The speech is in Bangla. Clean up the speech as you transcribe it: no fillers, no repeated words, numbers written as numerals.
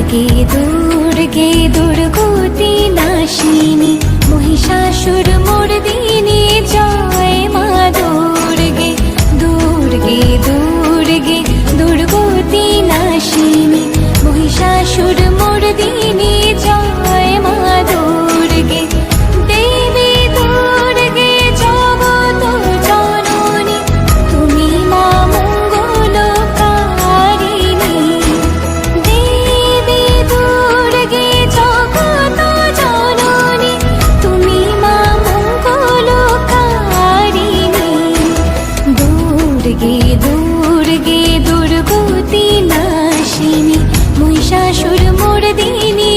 দুর্গে দুর্গে দুর্গতি নাশিনী মহিষাসুর মর্দিনী জয় মা দুর্গে দুর্গে দুর্গে দুর্গতি নাশিনী মহিষাসুর মর্দিনী জয় মা দুর্গে দেবী দুর্গে জগত জননী তুমি মা মঙ্গলকারিণী দেবী দুর্গে জগত জননী তুমি মা মঙ্গলকারিণী দুর্গে দুর্গে দুর্গতি নাশিনী মহিষাসুর মর্দিনী